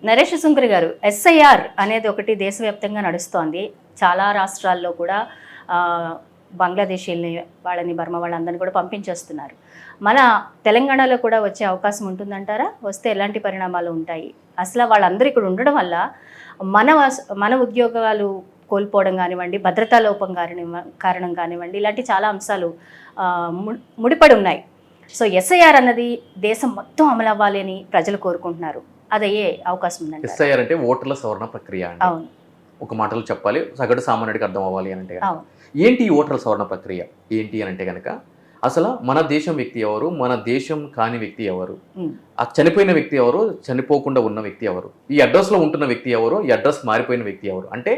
నరేష్ సుంకరి గారు, ఎస్ఐఆర్ అనేది ఒకటి దేశవ్యాప్తంగా నడుస్తోంది. చాలా రాష్ట్రాల్లో కూడా బంగ్లాదేశీల్ని వాళ్ళని బర్మా వాళ్ళందరినీ కూడా పంపించేస్తున్నారు. మన తెలంగాణలో కూడా వచ్చే అవకాశం ఉంటుందంటారా? వస్తే ఎలాంటి పరిణామాలు ఉంటాయి? అసలు వాళ్ళందరూ ఇక్కడ ఉండడం వల్ల మన ఉద్యోగాలు కోల్పోవడం కానివ్వండి, భద్రతా లోపం కారణం కానివ్వండి, ఇలాంటి చాలా అంశాలు ముడిపడి ఉన్నాయి. సో ఎస్ఐఆర్ అన్నది దేశం మొత్తం అమలు అవ్వాలి అని ప్రజలు కోరుకుంటున్నారు. అదయ్యే అవకాశం ఉందండి. ఎస్ఐఆర్ అంటే ఓటర్ల సవరణ ప్రక్రియ అండి. అవును, ఒక మాటలో చెప్పాలి, సగటు సామాన్యుడికి అర్థం అవ్వాలి అని అంటే ఏంటి ఈ ఓటర్ల సవరణ ప్రక్రియ ఏంటి అని అంటే కనుక, అసలు మన దేశం వ్యక్తి ఎవరు, మన దేశం కాని వ్యక్తి ఎవరు, ఆ చనిపోయిన వ్యక్తి ఎవరు, చనిపోకుండా ఉన్న వ్యక్తి ఎవరు, ఈ అడ్రస్లో ఉంటున్న వ్యక్తి ఎవరు, ఈ అడ్రస్ మారిపోయిన వ్యక్తి ఎవరు అంటే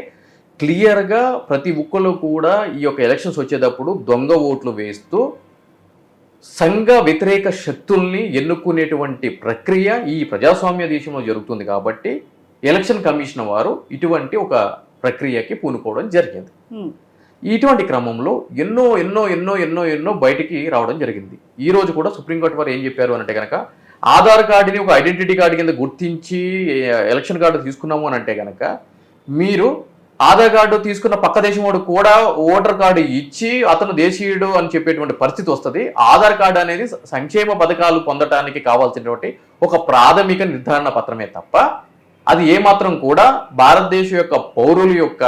క్లియర్గా ప్రతి ఒక్కరు కూడా ఈ యొక్క ఎలక్షన్స్ వచ్చేటప్పుడు దొంగ ఓట్లు వేస్తూ సంఘ వ్యతిరేక శక్తుల్ని ఎన్నుకునేటువంటి ప్రక్రియ ఈ ప్రజాస్వామ్య దేశంలో జరుగుతుంది. కాబట్టి ఎలక్షన్ కమిషన్ వారు ఇటువంటి ఒక ప్రక్రియకి పూనుకోవడం జరిగింది. ఇటువంటి క్రమంలో ఎన్నో ఎన్నో ఎన్నో ఎన్నో ఎన్నో బయటికి రావడం జరిగింది. ఈ రోజు కూడా సుప్రీంకోర్టు వారు ఏం చెప్పారు అంటే కనుక, ఆధార్ కార్డుని ఒక ఐడెంటిటీ కార్డు కింద గుర్తించి ఎలక్షన్ కార్డు తీసుకున్నాము అని అంటే కనుక, మీరు ఆధార్ కార్డు తీసుకున్న పక్క దేశం వాడు కూడా ఓటర్ కార్డు ఇచ్చి అతను దేశీయుడు అని చెప్పేటువంటి పరిస్థితి వస్తుంది. ఆధార్ కార్డు అనేది సంక్షేమ పథకాలు పొందడానికి కావాల్సినటువంటి ఒక ప్రాథమిక నిర్ధారణ పత్రమే తప్ప అది ఏమాత్రం కూడా భారతదేశం యొక్క పౌరుల యొక్క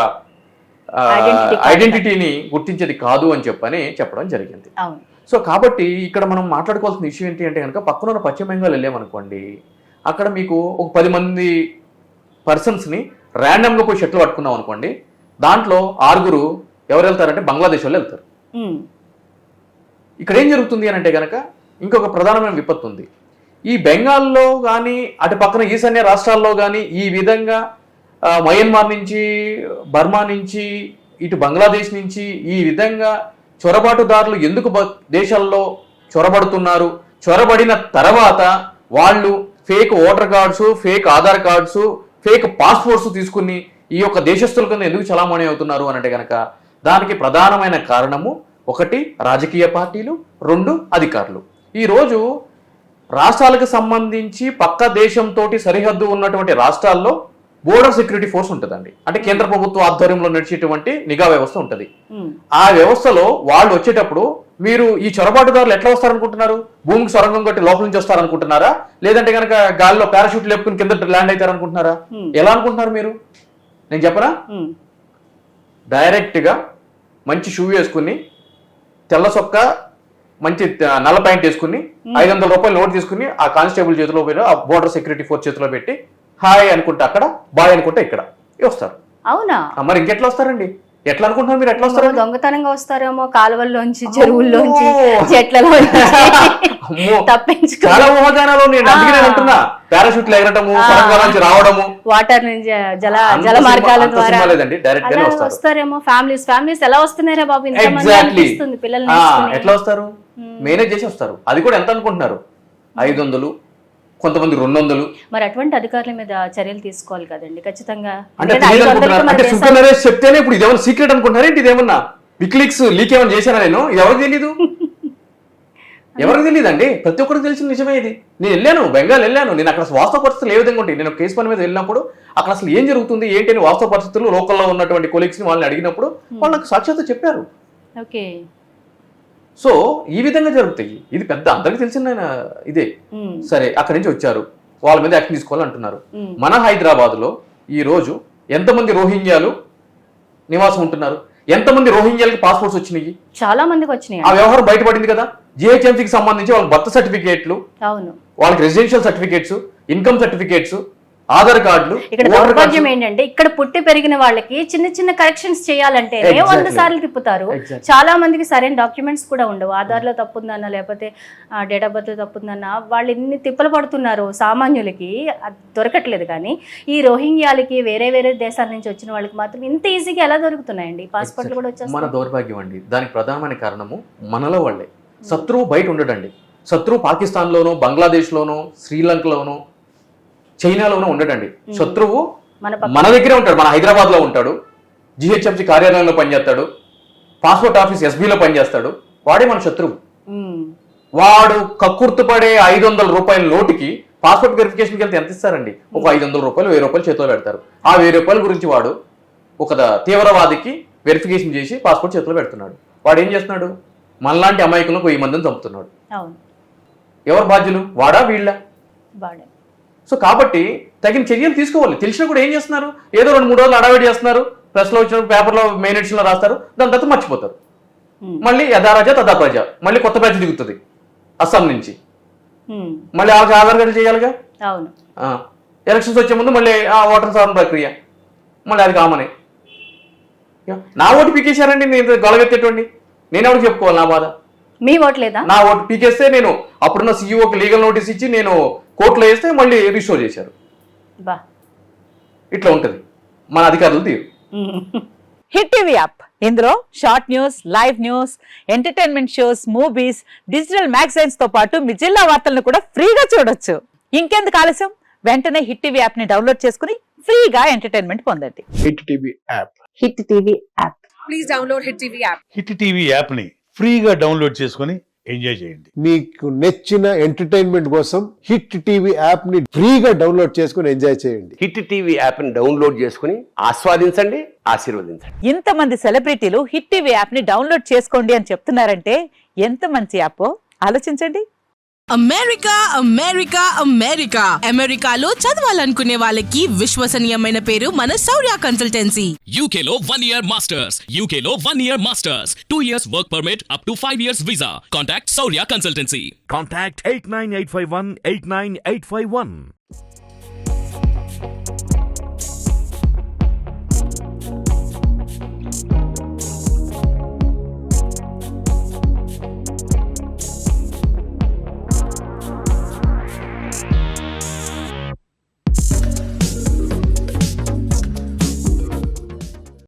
ఐడెంటిటీని గుర్తించేది కాదు అని చెప్పడం జరిగింది. సో కాబట్టి ఇక్కడ మనం మాట్లాడుకోవాల్సిన విషయం ఏంటి అంటే కనుక, పక్కన పశ్చిమ బెంగాల్ వెళ్ళామనుకోండి, అక్కడ మీకు ఒక 10 మంది పర్సన్స్ని ర్యాండమ్గా పోయి షట్లు పట్టుకున్నాం అనుకోండి, దాంట్లో 6 ఎవరు వెళ్తారంటే బంగ్లాదేశ్ వాళ్ళు వెళ్తారు. ఇక్కడ ఏం జరుగుతుంది అని అంటే కనుక, ఇంకొక ప్రధానమైన విపత్తు ఉంది. ఈ బెంగాల్లో కానీ అటు పక్కన ఈశాన్య రాష్ట్రాల్లో కానీ ఈ విధంగా మయన్మార్ నుంచి, బర్మా నుంచి, ఇటు బంగ్లాదేశ్ నుంచి ఈ విధంగా చొరబాటుదారులు ఎందుకు దేశాల్లో చొరబడుతున్నారు, చొరబడిన తర్వాత వాళ్ళు fake voter cards, fake Aadhaar cards, fake passports తీసుకుని ఈ యొక్క దేశస్తుల కింద ఎందుకు చలామణి అవుతున్నారు అని అంటే కనుక, దానికి ప్రధానమైన కారణము 1 రాజకీయ పార్టీలు, 2 అధికారులు. ఈరోజు రాష్ట్రాలకు సంబంధించి పక్క దేశంతో సరిహద్దు ఉన్నటువంటి రాష్ట్రాల్లో బోర్డర్ సెక్యూరిటీ ఫోర్స్ ఉంటుందండి. అంటే కేంద్ర ప్రభుత్వ ఆధ్వర్యంలో నడిచేటువంటి నిఘా వ్యవస్థ ఉంటుంది. ఆ వ్యవస్థలో వాళ్ళు వచ్చేటప్పుడు మీరు ఈ చొరబాటుదారులు ఎట్లా వస్తారనుకుంటున్నారు? భూమికి సొరంగం కట్టి లోపల నుంచి వస్తారనుకుంటున్నారా, లేదంటే కనుక గాలిలో పారాషూట్ లేపుకుని కింద ల్యాండ్ అవుతారనుకుంటున్నారా? ఎలా అనుకుంటున్నారు మీరు? నేను చెప్పనా? డైరెక్ట్ గా మంచి షూ వేసుకుని, తెల్ల సొక్క, మంచి నల్ల ప్యాంట్ వేసుకుని, 500 రూపాయలు నోట్ తీసుకుని ఆ కానిస్టేబుల్ చేతిలో పోయిన ఆ బోర్డర్ సెక్యూరిటీ ఫోర్స్ చేతిలో పెట్టి హాయ్ అనుకుంటే అక్కడ, బాయ్ అనుకుంటే ఇక్కడ వస్తారు. అవునా? మరి ఇంకెట్లా వస్తారండి? ఎట్లా అనుకుంటున్నారు మీరు? ఎట్లా వస్తారు? దొంగతనంగా వస్తారేమో, కాలువల్లోంచి, చెరువుల్లోంచి, చెట్లలో చాలా ఊహాగానాలు. నేను అందుకే అంటున్నా, పారాషూట్లు ఎగరటము, సొరంగాల నుంచి రావడము, వాటర్ నుంచి జల మార్గాల ద్వారా వస్తారేమో. ఫ్యామిలీస్ ఎలా వస్తున్నారా బాబు? పిల్లల్ని ఎట్లా వస్తారు? మేనేజ్ చేసి వస్తారు. అది కూడా ఎంత అనుకుంటున్నారు? 500, కొంతమంది 200. మరి అటువంటి అధికారుల మీద చర్యలు తీసుకోవాలి కదండి ఖచ్చితంగా. అంటే నరేష్ చెప్తేనే ఇప్పుడు ఇదేమన్నా సీక్రెట్ అనుకుంటున్నారా? ఇదేమన్నా వికీలీక్స్ లీక్ ఏమైనా చేశానా? నేను ఎవరికి తెలీదు, ఎవరికి తెలియదండి, ప్రతి ఒక్కరికి తెలిసిన నిజమే ఇది. నేను వెళ్ళాను, బెంగాల్ వెళ్ళాను. నేను అక్కడ వాస్తవ పరిస్థితులు ఏ విధంగా ఉంటాయి, నేను కేసు పని మీద వెళ్ళినప్పుడు అక్కడ అసలు ఏం జరుగుతుంది ఏంటి అని వాస్తవ పరిస్థితులు లోకల్లో ఉన్నటువంటి కొలీగ్స్ ని వాళ్ళని అడిగినప్పుడు వాళ్ళకి సాక్షాత్తు చెప్పారు. ఓకే. సో ఈ విధంగా జరుగుతాయి. ఇది పెద్ద అందరికి తెలిసిన ఇదే. సరే, అక్కడి నుంచి వచ్చారు, వాళ్ళ మీద యాక్షన్ తీసుకోవాలంటున్నారు. మన హైదరాబాద్ లో ఈ రోజు ఎంతమంది రోహింగ్యాలు నివాసం ఉంటున్నారు? ఎంతమంది రోహింగ్యాలకి పాస్పోర్ట్స్ వచ్చినాయి? చాలా మందికి వచ్చినాయి. ఆ వ్యవహారం బయటపడింది కదా. జిహెచ్ఎంసీకి సంబంధించి వాళ్ళకి బర్త్ సర్టిఫికేట్లు, వాళ్ళకి residential certificates, income certificates, Aadhaar కార్డులు. ఇక్కడ దౌర్భాగ్యం ఏంటంటే, ఇక్కడ పుట్టి పెరిగిన వాళ్ళకి చిన్న చిన్న కరెక్షన్స్ చేయాలంటే 100 సార్లు తిప్పుతారు. చాలా మందికి సరైన డాక్యుమెంట్స్ కూడా ఉండవు. ఆధార్ లో తప్పుందన్నా, లేకపోతే డేట్ ఆఫ్ బర్త్ తప్పుందన్నా, వాళ్ళు ఎన్ని తిప్పలు పడుతున్నారు. సామాన్యులకి దొరకట్లేదు. కానీ ఈ రోహింగ్యాలకి, వేరే వేరే దేశాల నుంచి వచ్చిన వాళ్ళకి మాత్రం ఇంత ఈజీగా ఎలా దొరుకుతున్నాయండి పాస్పోర్ట్లు కూడా వచ్చేస్తాయి? మన దౌర్భాగ్యం అండి. దానికి ప్రధానమైన కారణము మనలో వాళ్ళే. శత్రువు బయట ఉండడండి. శత్రువు పాకిస్తాన్లోనో, బంగ్లాదేశ్లోనో, శ్రీలంకలోనో, చైనాలోనూ ఉండడండి. శత్రువు మన దగ్గరే ఉంటాడు. మన హైదరాబాద్ లో ఉంటాడు, జిహెచ్ఎంసీ కార్యాలయంలో పనిచేస్తాడు, పాస్పోర్ట్ ఆఫీస్ ఎస్బీలో పనిచేస్తాడు. వాడే మన శత్రువు. వాడు కక్కుర్తుపడే 500 రూపాయల నోటుకి పాస్పోర్ట్ వెరిఫికేషన్కి వెళ్తే ఎంత ఇస్తారండి? ఒక 500 రూపాయలు 1000 రూపాయలు చేతిలో పెడతారు. ఆ 1000 రూపాయల గురించి వాడు ఒక తీవ్రవాదికి వెరిఫికేషన్ చేసి పాస్పోర్ట్ చేతిలో పెడుతున్నాడు. వాడు ఏం చేస్తున్నాడు? మనలాంటి అమాయకులను 1000 మందిని చంపుతున్నాడు. ఎవరు బాధ్యులు? వాడా వీళ్ళ? సో కాబట్టి తగిన చర్యలు తీసుకోవాలి. తెలిసినా కూడా ఏం చేస్తున్నారు? ఏదో 2-3 రోజులు అడావిడి చేస్తున్నారు, ప్రెస్లో వచ్చిన పేపర్లో మెయిన్ ఎడిషన్లో రాస్తారు, దాని తర్వాత మర్చిపోతారు. మళ్ళీ యథారాజా తథా ప్రజ, మళ్ళీ కొత్త బ్యాచ్ దిగుతుంది అస్సాం నుంచి. మళ్ళీ వాళ్ళకి ఆధార్ కార్డు చేయాలిగా. ఎలక్షన్స్ వచ్చే ముందు మళ్ళీ ఆ ఓటర్ సవరణ ప్రక్రియ, మళ్ళీ అది కామనే. నా ఓటు పీకేశారండి, నేను గొలవెత్తేటండి, నేను ఎవరికి చెప్పుకోవాలి నా బాధ? మీ ఓటు లేదా? నా ఓటు పీకేస్తే నేను అప్పుడున్న సీఈఓకి లీగల్ నోటీస్ ఇచ్చి నేను కోర్టులో వేస్తే మళ్ళీ రిస్టోర్ చేశారు. ఇట్లా ఉంటుంది మన అధికారులు తీరు. హిట్ టీవీ యాప్, ఇందులో short news, live news, entertainment shows, movies, digital magazines తో పాటు మీ జిల్లా వార్తలను కూడా ఫ్రీగా చూడొచ్చు. ఇంకెందుకు ఆలస్యం? వెంటనే హిట్ టీవీ యాప్ ని డౌన్లోడ్ చేసుకుని ఫ్రీగా ఎంటర్టైన్మెంట్ పొందండి. Hit TV app. Hit TV app. Please download hit TV app. Hit TV app ని ఫ్రీగా డౌన్లోడ్ చేసుకుని ఎంజాయ్ చేయండి. మీకు నచ్చిన ఎంటర్టైన్మెంట్ కోసం హిట్ టీవీ యాప్ ని ఫ్రీగా డౌన్లోడ్ చేసుకుని ఎంజాయ్ చేయండి. హిట్ టీవీ యాప్ ని డౌన్లోడ్ చేసుకుని ఆస్వాదించండి, ఆశీర్వదించండి. ఇంతమంది సెలబ్రిటీలు హిట్ టీవీ యాప్ ని డౌన్లోడ్ చేసుకోండి అని చెప్తున్నారంటే ఎంత మంచి యాప్ ఆలోచించండి. అమెరికా అమెరికా అమెరికా అమెరికాలో చదవాలనుకునే వాళ్ళకి విశ్వసనీయమైన పేరు మన శౌర్య కన్సల్టెన్సీ. UK లో 1 year masters, UK లో 1 year masters, 2 years work permit up to 5 years visa. Contact Saurya Consultancy. Contact 89851 89851.